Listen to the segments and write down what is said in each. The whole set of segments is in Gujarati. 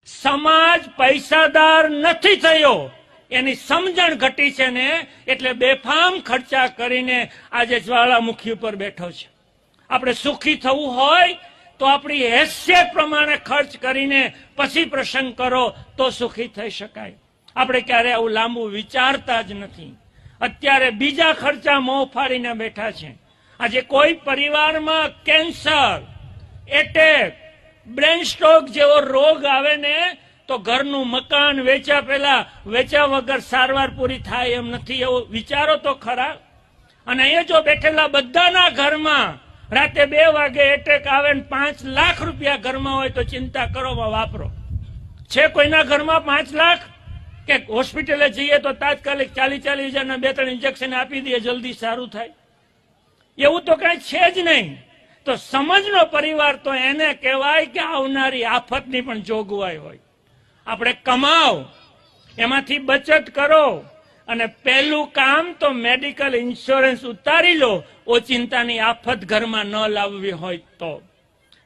સમાજ પૈસાદાર નથી થયો, એની સમજણ ઘટી છે ને, એટલે બેફામ ખર્ચા કરીને આજે જ્વાળામુખી ઉપર બેઠો છે. આપણે સુખી થવું હોય તો આપણી હેસિયત પ્રમાણે ખર્ચ કરીને પછી પ્રસંગ કરો તો સુખી થઈ શકાય. આપણે ક્યારે આવું લાંબુ વિચારતા જ નથી. અત્યારે બીજા ખર્ચા મોં ફાડીને બેઠા છે. આજે કોઈ પરિવારમાં કેન્સર, એટેક, બ્રેન સ્ટ્રોક જેવો રોગ આવે ને તો ઘરનું મકાન વેચ્યા વગર સારવાર પૂરી થાય એમ નથી. એવું વિચારો તો ખરા. અને અહીંયા જો બેઠેલા બધાના ઘરમાં રાતે 2 વાગે એટેક આવે ને 5 લાખ રૂપિયા ઘરમાં હોય તો ચિંતા કરો, વાપરો. છે કોઈના ઘરમાં 5 લાખ? કે હોસ્પિટલે જઈએ તો તાત્કાલિક 40 હજારના 2-3 ઇન્જેક્શન આપી દે, જલ્દી સારું થાય? એવું તો કઈ છે જ નહીં. તો સમજનો પરિવાર તો એને કહેવાય કે આવનારી આફતની પણ જોગવાઈ હોય. આપણે કમાઓ, એમાંથી બચત કરો, અને પહેલું કામ તો મેડિકલ ઇન્સ્યોરન્સ ઉતારી લો. ઓચિંતાની આફત ઘરમાં ન લાવવી હોય તો.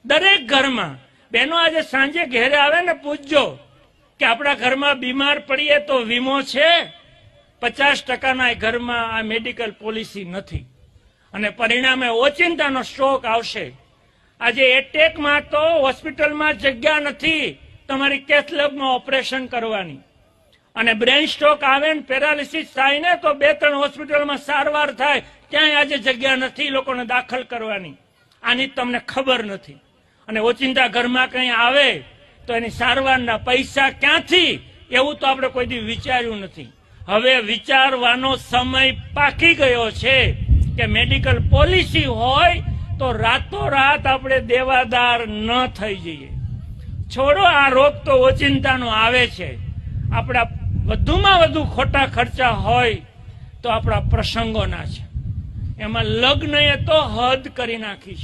દરેક ઘરમાં બહેનો આજે સાંજે ઘેરે આવે ને પૂછજો કે આપણા ઘરમાં બીમાર પડીએ તો વીમો છે? 50%ના ઘરમાં આ મેડિકલ પોલિસી નથી, અને પરિણામે ઓચિંતાનો સ્ટ્રોક આવશે. આજે એટેકમાં તો હોસ્પિટલમાં જગ્યા નથી તમારી કેથલેબમાં ઓપરેશન કરવાની, અને બ્રેન સ્ટ્રોક આવે ને પેરાલિસિસ થાય ને તો 2-3 હોસ્પિટલમાં સારવાર થાય, ક્યાંય આજે જગ્યા નથી લોકોને દાખલ કરવાની. આની તમને ખબર નથી. અને ઓચિંતા ઘરમાં કંઈ આવે તો એની સારવારના પૈસા ક્યાંથી, એવું તો આપણે કોઈ દી વિચાર્યું નથી. હવે વિચારવાનો સમય પાકી ગયો છે કે મેડિકલ પોલિસી હોય તો રાતોરાત આપણે દેવાદાર ન થઈ જઈએ. છોડો, આ રોગ તો ઓચિંતાનો આવે છે. આપણા વધુમાં વધુ ખોટા ખર્ચા હોય તો આપણા પ્રસંગોના છે. એમાં લગ્નએ તો હદ કરી નાખી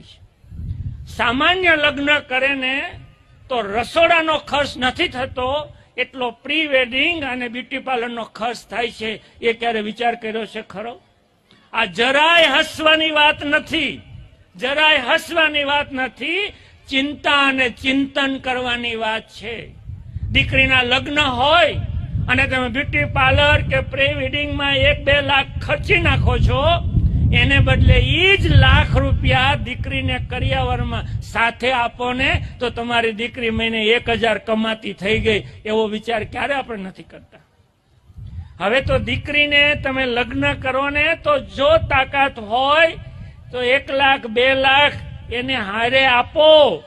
છે. સામાન્ય લગ્ન કરે ને તો રસોડાનો ખર્ચ નથી થતો, એટલો પ્રી વેડિંગ અને બ્યુટી પાર્લરનો ખર્ચ થાય છે. એ ક્યારે વિચાર કર્યો છે ખરો? આ જરાય હસવાની વાત નથી, ચિંતા અને ચિંતન કરવાની વાત છે. દીકરીના લગ્ન હોય અને તમે બ્યુટી પાર્લર કે પ્રી વેડિંગમાં 1-2 લાખ ખર્ચી નાખો છો, એને બદલે એ જ લાખ રૂપિયા દીકરીને કરિયાવરમાં સાથે આપો ને તો તમારી દીકરી મહિને 1000 કમાતી થઈ ગઈ. એવો વિચાર ક્યારે આપણે નથી કરતા. હવે તો દીકરીને તમે લગ્ન કરો ને તો જો તાકાત હોય તો 1 લાખ 2 લાખ એને હારે આપો,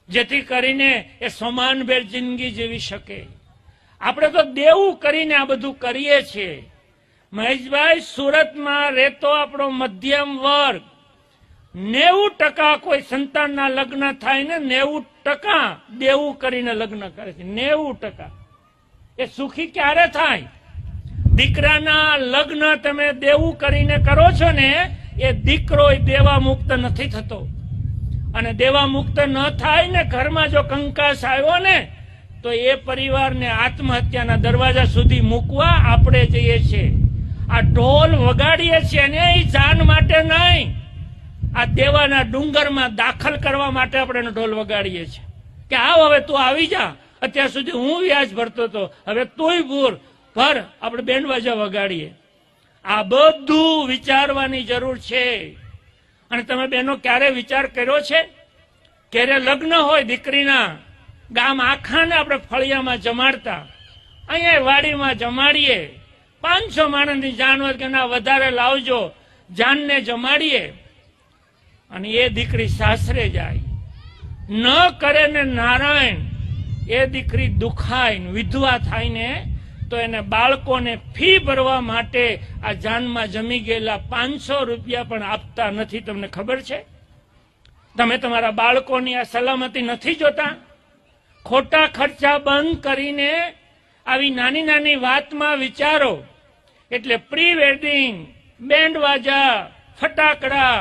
જેથી કરીને એ સમાનભેર જિંદગી જીવી શકે. આપણે તો દેવું કરીને આ બધું કરીએ છીએ. મહેશભાઈ, સુરતમાં રહેતો આપણો મધ્યમ વર્ગ 90% કોઈ સંતાનના લગ્ન થાય ને 90% દેવું કરીને લગ્ન કરે છે. 90%. એ સુખી ક્યારે થાય? દીકરાના લગ્ન તમે દેવું કરીને કરો છો ને, એ દીકરો દેવા મુક્ત નથી થતો. અને દેવા મુક્ત ન થાય ને, ઘરમાં જો કંકાસ આવ્યો ને તો એ પરિવારને આત્મહત્યાના દરવાજા સુધી મૂકવા આપણે જઈએ છીએ. આ ઢોલ વગાડીએ છીએ ને એ જાન માટે નહીં, આ દેવાના ડુંગરમાં દાખલ કરવા માટે આપણે ઢોલ વગાડીએ છીએ કે આવ, હવે તું આવી જા. અત્યાર સુધી હું વ્યાજ ભરતો હતો, હવે તુંય ભર. આપણે બેન્ડ બાજા વગાડીએ. આ બધું વિચારવાની જરૂર છે. અને તમે બહેનો ક્યારે વિચાર કર્યો છે? ક્યારે લગ્ન હોય દીકરીના, ગામ આખાને આપણે ફળિયામાં જમાડતા, અહીંયા વાડીમાં જમાડીએ. 500 માણસની જાન હોય કે ના વધારે લાવજો, જાનને જમાડીએ. અને એ દીકરી સાસરે જાય, ન કરે ને નારાયણ, એ દીકરી દુખાય વિધવા થાય ને તો એને બાળકોને ફી ભરવા માટે આ જાનમાં જમી ગયેલા 500 રૂપિયા પણ આપતા નથી. તમને ખબર છે? તમે તમારા બાળકોની આ સલામતી નથી જોતા? ખોટા ખર્ચા બંધ કરીને આવી નાની નાની વાતમાં વિચારો. એટલે પ્રી વેડિંગ, બેન્ડ વાજા, ફટાકડા,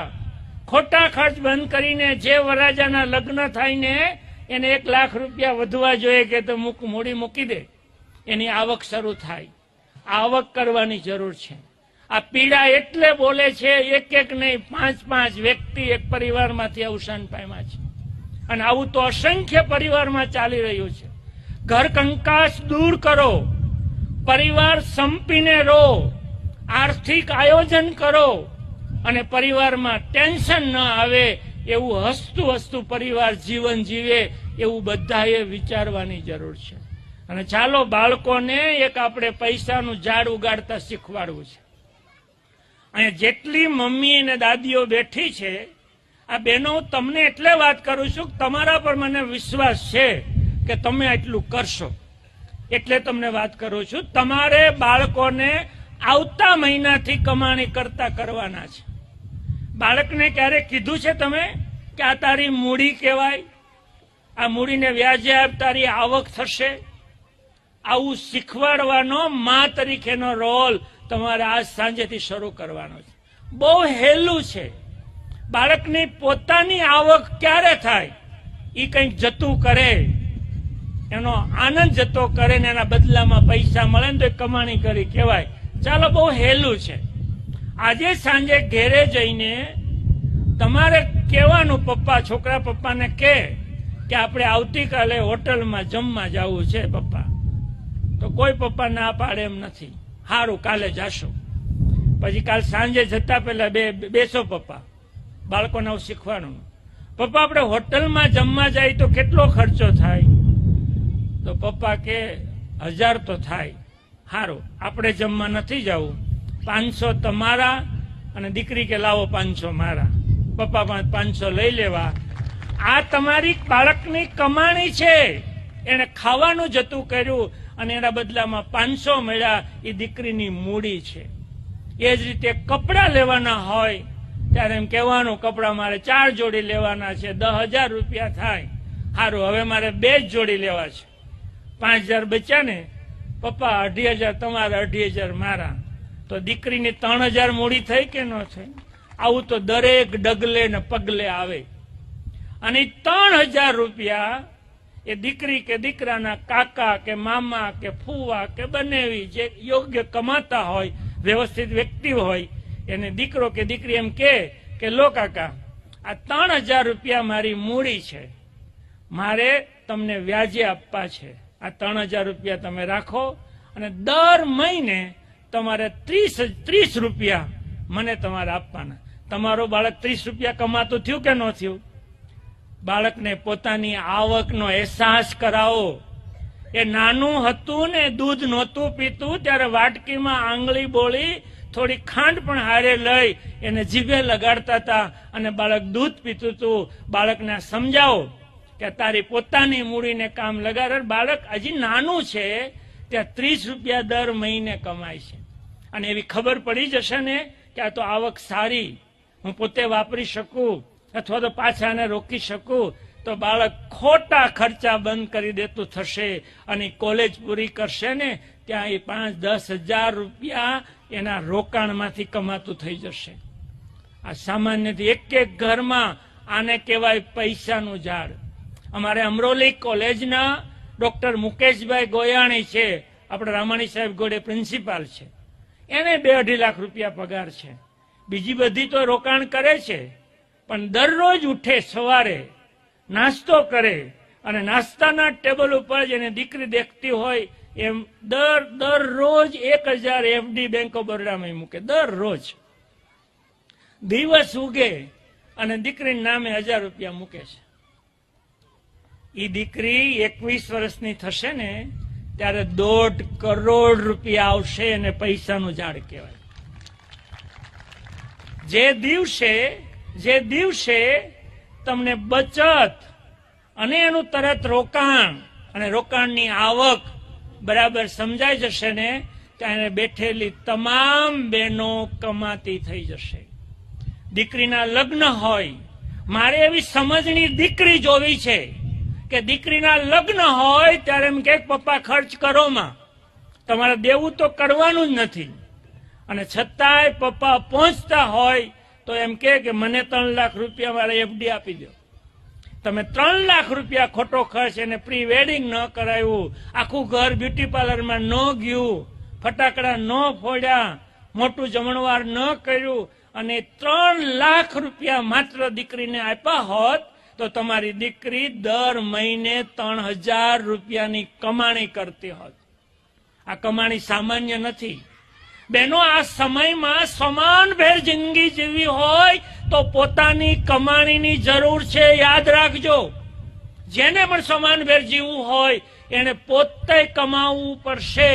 ખોટા ખર્ચ બંધ કરીને જે વરરાજાના લગ્ન થાય ને એને 1 લાખ રૂપિયા વધવા જોઈએ કે તો મૂડી મૂકી દે, એની આવક શરૂ થાય. આવક કરવાની જરૂર છે. આ પીડા એટલે બોલે છે, એક નહીં 5-5 વ્યક્તિ એક પરિવારમાંથી અવસાન પામ્યા છે. અને આવું તો અસંખ્ય પરિવારમાં ચાલી રહ્યું છે. ઘર કંકાસ દૂર કરો, પરિવાર સંપીને રહો, આર્થિક આયોજન કરો અને પરિવારમાં ટેન્શન ન આવે એવું હસતું હસતું પરિવાર જીવન જીવે એવું બધાએ વિચારવાની જરૂર છે. અને ચાલો બાળકોને એક આપણે પૈસાનું ઝાડ ઉગાડતા શીખવાડવું છે. અહીંયા જેટલી મમ્મી અને દાદીઓ બેઠી છે, આ બહેનો તમને એટલે વાત કરું છું કે તમારા પર મને વિશ્વાસ છે કે તમે આટલું કરશો, એટલે તમને વાત કરું છું. તમારે બાળકોને આવતા મહિનાથી કમાણી કરતા કરવાના છે. બાળકને ક્યારેક કીધું છે તમે કે આ તારી મૂડી કહેવાય, આ મૂડીને વ્યાજે આપ તારી આવક થશે? આવું શીખવાડવાનો મા તરીકેનો રોલ તમારે આજ સાંજેથી શરૂ કરવાનો છે. બહુ હેલું છે. બાળકની પોતાની આવક ક્યારે થાય? એ કંઈક જતું કરે, એનો આનંદ જતો કરે ને એના બદલામાં પૈસા મળે ને તો એ કમાણી કરી કહેવાય. ચાલો, બહુ હેલું છે. આજે સાંજે ઘેરે જઈને તમારે કહેવાનું, પપ્પા છોકરા પપ્પાને કે આપણે આવતીકાલે હોટલમાં જમવા જવું છે પપ્પા. તો કોઈ પપ્પા ના પાડે એમ નથી. સારું, કાલે જાશો. પછી કાલ સાંજે જતા પહેલા બેસો પપ્પા. બાળકોને આવું શીખવાનું. પપ્પા આપણે હોટલમાં જમવા જાય તો કેટલો ખર્ચો થાય? તો પપ્પા કે 1000 તો થાય. સારું, આપણે જમવા નથી જવું, 500 તમારા અને દીકરી કે લાવો 500 મારા. પપ્પા 500 લઈ લેવા. આ તમારી બાળકની કમાણી છે. એને ખાવાનું જતું કર્યું અને એના બદલામાં 500 મળ્યા. એ દીકરીની મૂડી છે. એ જ રીતે કપડાં લેવાના હોય ત્યારે એમ કહેવાનું, કપડાં મારે 4 જોડી લેવાના છે, 10,000 રૂપિયા થાય. સારું, હવે મારે 2 જ જોડી લેવા છે, 5,000 બચ્યા ને પપ્પા, 2,500 તમારા, 2,500 મારા. તો દીકરીની 3,000 મૂડી થઈ કે ન થઈ? આવું તો દરેક ડગલે ને પગલે આવે. અને 3,000 રૂપિયા એ દીકરી કે દીકરાના કાકા કે મામા કે ફૂવા કે બનેવી જે યોગ્ય કમાતા હોય, વ્યવસ્થિત વ્યક્તિ હોય, એને દીકરો કે દીકરી એમ કે લો કાકા, આ 3,000 રૂપિયા મારી મૂડી છે, મારે તમને વ્યાજે આપવા છે. આ 3,000 રૂપિયા તમે રાખો અને દર મહિને તમારે 30 રૂપિયા મને તમારે આપવાના. તમારો બાળક 30 રૂપિયા કમાતું થયું કે ન થયું? બાળકને પોતાની આવકનો અહેસાસ કરાવો. એ નાનું હતું ને દૂધ નહોતું પીતું ત્યારે વાટકીમાં આંગળી બોળી થોડી ખાંડ પણ હારે લઈ એને જીભે લગાડતા હતા અને બાળક દૂધ પીતું હતું. બાળકને સમજાવો કે તારી પોતાની મૂડીને કામ લગાડ. બાળક હજી નાનું છે ત્યાં 30 રૂપિયા દર મહિને કમાય છે અને એવી ખબર પડી જશે ને કે આ તો આવક સારી, હું પોતે વાપરી શકું અથવા તો પાછા એને રોકી શકું, તો બાળક ખોટા ખર્ચા બંધ કરી દેતું થશે અને કોલેજ પૂરી કરશે ને ત્યાં એ 5-10 હજાર રૂપિયા એના રોકાણમાંથી કમાતું થઈ જશે. આ સામાન્યથી એક ઘરમાં આને કહેવાય પૈસાનું ઝાડ. અમારે અમરોલી કોલેજના ડોક્ટર મુકેશભાઈ ગોયાણી છે, આપણે રામાણી સાહેબ ગોડે પ્રિન્સિપાલ છે, એને 2-2.5 લાખ રૂપિયા પગાર છે. બીજી બધી તો રોકાણ કરે છે, પણ દરરોજ ઉઠે સવારે, નાસ્તો કરે અને નાસ્તાના ટેબલ ઉપર જેને દીકરી દેખતી હોય એમ દરરોજ 1,000 એફડી બેંક ઓફ બરોડામાં મૂકે. દરરોજ દિવસ ઉગે અને દીકરીના નામે 1,000 રૂપિયા મૂકે છે. એ દીકરી 21 વર્ષની થશે ને ત્યારે 1.5 કરોડ રૂપિયા આવશે અને પૈસાનું ઝાડ કહેવાય. જે દિવસે તમને બચત અને એનું તરત રોકાણ અને રોકાણની આવક બરાબર સમજાઈ જશે ને ત્યાં બેઠેલી તમામ બહેનો કમાતી થઈ જશે. દીકરીના લગ્ન હોય, મારે એવી સમજણી દીકરી જોવી છે કે દીકરીના લગ્ન હોય ત્યારે એમ કે પપ્પા ખર્ચ કરો માં, તમારે દેવું તો કરવાનું જ નથી. અને છતાંય પપ્પા પહોંચતા હોય તો એમ કે મને 3 લાખ રૂપિયા મારે એફડી આપી દો. તમે 3 લાખ રૂપિયા ખોટો ખર્ચ, એને પ્રી વેડિંગ ન કરાવ્યું, આખું ઘર બ્યુટી પાર્લરમાં ન ગયું, ફટાકડા ન ફોડ્યા, મોટું જમણવાર ન કર્યું અને 3 લાખ રૂપિયા માત્ર દીકરીને આપ્યા હોત તો તમારી દીકરી દર મહિને 3000 રૂપિયાની કમાણી કરતી હોત. આ કમાણી સામાન્ય નથી. બહેનો, આ સમયમાં સમાનભેર જિંદગી જીવવી હોય તો પોતાની કમાણીની જરૂર છે. યાદ રાખજો, જેને પણ સમાનભેર જીવવું હોય એને પોતે કમાવવું પડશે.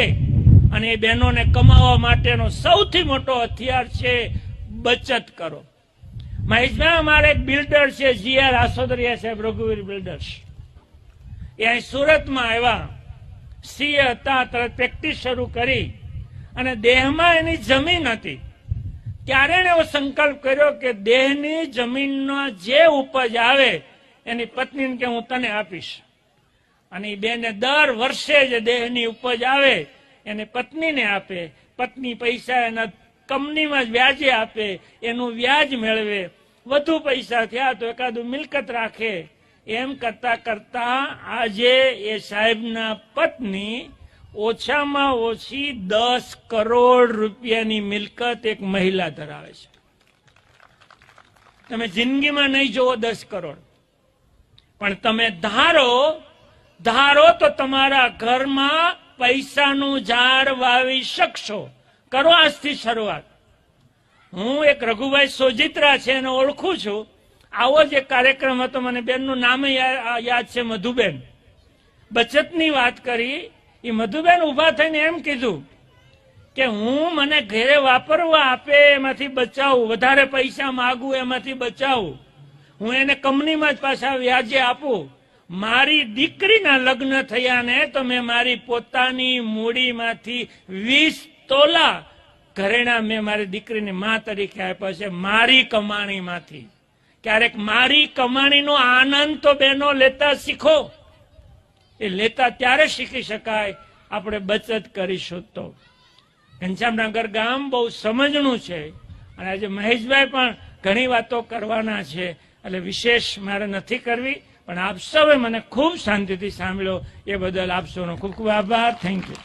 અને એ બહેનોને કમાવા માટેનો સૌથી મોટો હથિયાર છે બચત કરો. મહેશભાઈ, અમારે એક બિલ્ડર છે, GR આસોદરિયા સાહેબ, રઘુવીર બિલ્ડર્સ. એ અહીં સુરતમાં આવ્યા. CA હતા, તરત પ્રેક્ટિસ શરૂ કરી અને દેહમાં એની જમીન હતી. ત્યારે એણે એવો સંકલ્પ કર્યો કે દેહની જમીનનો જે ઉપજ આવે એની પત્નીને કે હું તને આપીશ. અને એ બેને દર વર્ષે જે દેહની ઉપજ આવે એને પત્નીને આપે. પત્ની પૈસા એના કંપનીમાં જ વ્યાજે આપે, એનું વ્યાજ મેળવે. વધુ પૈસા થયા તો એકાદું મિલકત રાખે. એમ કરતા કરતા આજે એ સાહેબના પત્ની ઓછામાં ઓછી 10 કરોડ રૂપિયાની મિલકત એક મહિલા ધરાવે છે. તમે જિંદગીમાં નહીં જોવો 10 કરોડ, પણ તમે ધારો તો તમારા ઘરમાં પૈસાનું ઝાડ વાવી શકશો. કરો આજથી શરૂઆત. હું એક રઘુભાઈ સોજિત્રા છે, એને ઓળખું છું. આવો જ એક કાર્યક્રમ હતો, મને બેનનું નામ યાદ છે, મધુબેન. બચતની વાત કરી. એ મધુબેન ઉભા થઈને એમ કીધું કે હું મને ઘરે વાપરવા આપે એમાંથી બચાવું, વધારે પૈસા માગું એમાંથી બચાવું, હું એને કંપનીમાં જ પાછા વ્યાજે આપું. મારી દીકરીના લગ્ન થયા ને તો મેં મારી પોતાની મૂડીમાંથી 20 તોલા ઘરેણા મેં મારી દીકરીની મા તરીકે આપ્યા છે, મારી કમાણીમાંથી. ક્યારેક મારી કમાણીનો આનંદ તો બહેનો લેતા શીખો. એ લેતા ત્યારે શીખી શકાય આપણે બચત કરીશું તો. ઘનશ્યામનગર ગામ બહુ સમજણું છે અને આજે મહેશભાઈ પણ ઘણી વાતો કરવાના છે, એટલે વિશેષ મારે નથી કરવી. પણ આપ સૌએ મને ખૂબ શાંતિથી સાંભળ્યો એ બદલ આપ સૌનો ખૂબ ખૂબ આભાર. Thank you.